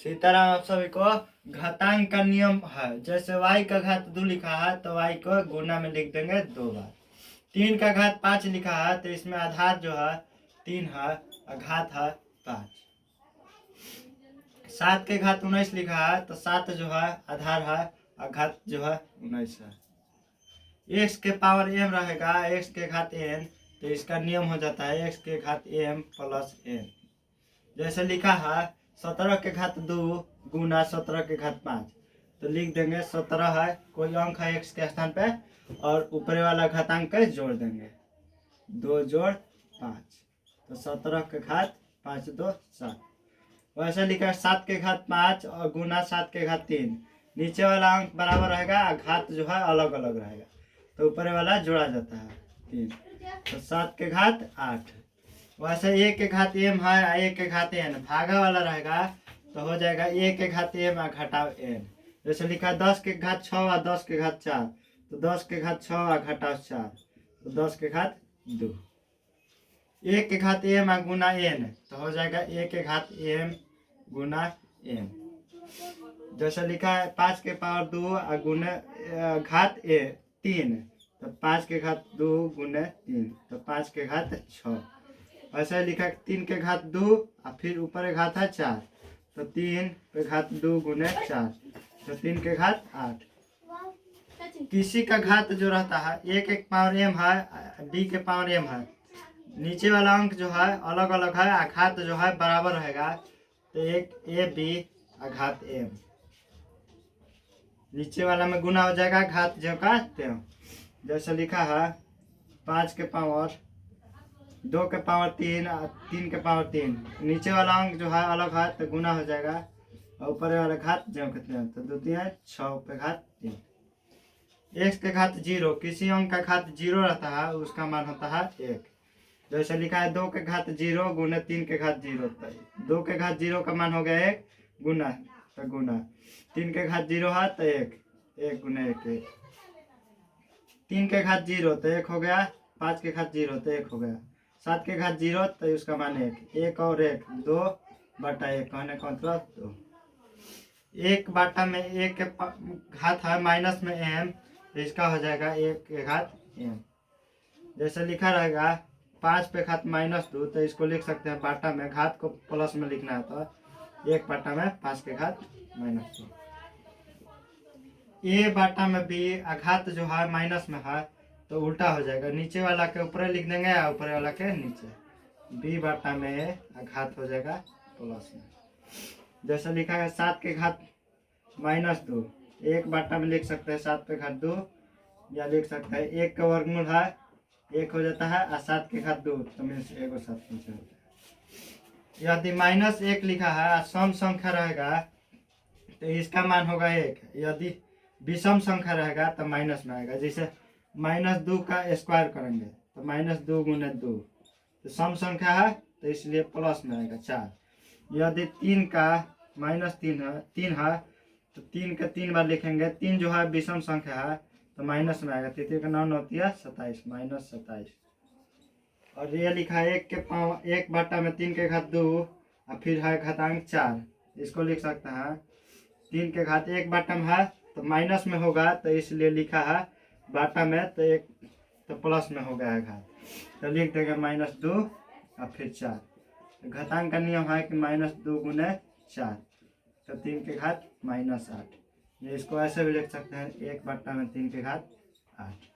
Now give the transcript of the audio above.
सीताराम आप सभी को। घातांक का नियम है, जैसे y का घात 2 लिखा है तो y को गुना में लिख देंगे 2 बार। 3 का घात 5 लिखा है तो इसमें आधार जो है 3 है और घात है 5। 7 के घात 19 लिखा है तो 7 जो है आधार है और घात जो है 19 है। x के पावर m रहेगा, x के घात n, तो इसका नियम हो जाता है x के घात m प्लस n। जैसे लिखा है 17 के घात 2 गुना 17 के घात 5, तो लिख देंगे 17 है, कोई अंक है x के स्थान पे और ऊपर वाला घातांक जोड़ देंगे 2 जोड़ 5, तो 17 के घात 5 2 7। वैसे लिखा है 7 के घात 5 और गुना 7 के घात 3, नीचे वाला अंक बराबर रहेगा, घात जो है अलग अलग रहेगा, तो ऊपर वाला जोड़ा जाता है 3, तो 7 के घात 8। वैसे 1 के घात m है, 1 के घात n भागा वाला रहेगा तो हो जाएगा 1 के घात m घटाव n। जैसे लिखा 10 के घात 6 और 10 के घात 4, तो 10 के घात 6 और घटाव 4, तो 10 के घात 2। 1 के घात m गुना n, तो हो जाएगा 1 के घात m गुना n। जैसे लिखा है 5 के पावर 2 और गुना घात 3, तो 5 के घात 2 गुने 3, तो 5 के घात 6। ऐसे लिखा 3 के घात 2 और फिर ऊपर घात है 4, तो 3 के घात 2 गुने 4, तो 3 के घात 8। किसी का घात जो रहता है 1 एक पावर m है, b के पावर m है, नीचे वाला अंक जो है अलग अलग है, घात जो है बराबर रहेगा, तो एक a b घात m, नीचे वाला में गुना हो जाएगा घात जो का त्यों। जैसे लिखा है 5 के पावर 2 के पावर 3 3 के पावर 3, नीचे वाला अंक जो है अलग है तो गुना हो जाएगा और ऊपर वाला घात जो कितने हैं, तो 2 3 6 पे घात 3। x के घात 0, किसी अंक का घात 0 रहता है उसका मान होता है 1। जैसे लिखा है 2 के घात 0 गुना 3 के घात 0, 2 के घात 0 का मान हो गया 1 गुना, तो गुना 3 के घात 0 है तो 1 गुना 1 3 के घात 0 तो 1 हो गया, 5 के घात 0 तो 1 हो गया, 7 के घात 0 तो उसका मान 1 और 1 2 बटा 1, कहने का मतलब 2। 1 बटा में 1 के घात है माइनस में m, तो इसका हो जाएगा 1 के घात m। जैसे लिखा रहेगा 5 पे घात -2, तो इसको लिख सकते हैं बाटा में, घात को प्लस में लिखना है तो 1 बाटा में 5 के घात -2। a बाटा में b घात जो है माइनस में है तो उल्टा हो जाएगा, नीचे वाला के ऊपर लिख देंगे और ऊपर वाला के नीचे, b बाटा में घात हो जाएगा प्लस में। जैसे लिखा है 7 के घात -2, 1 बाटा में लिख सकते हैं 7 के घात 2, या लिख सकते हैं 1 का वर्गमूल है 1 हो जाता है और 7 के घात 2 तो मीन्स 1 और 7 नीचे होता है। यदि -1 लिखा है और सम संख्या रहेगा तो इसका मान होगा 1, यदि विषम संख्या रहेगा तो माइनस में आएगा। जैसे -2 का स्क्वायर करेंगे तो -2 गुने 2, तो सम संख्या है तो इसलिए प्लस में आएगा 4। यदि 3 का -3 है तो 3 का 3 बार लिखेंगे, 3 जो है विषम संख्या है तो माइनस में आएगा, 3 का 9 होती है 27, -27। और ये लिखा है 1 बाटा में 3 के घात 2 और फिर है घातांक 4, इसको लिख सकते हैं 3 के घात 1 बाटा में है तो माइनस में होगा, तो इसलिए लिखा है बाटा में तो 1 तो प्लस में हो गया है घात, तो लिख देंगे -2 और फिर 4। घातांक का नियम है कि -2 गुने 4, तो 3 के घात -8। ये इसको ऐसे भी लिख सकते हैं 1 बाटा में 3 के घात 8।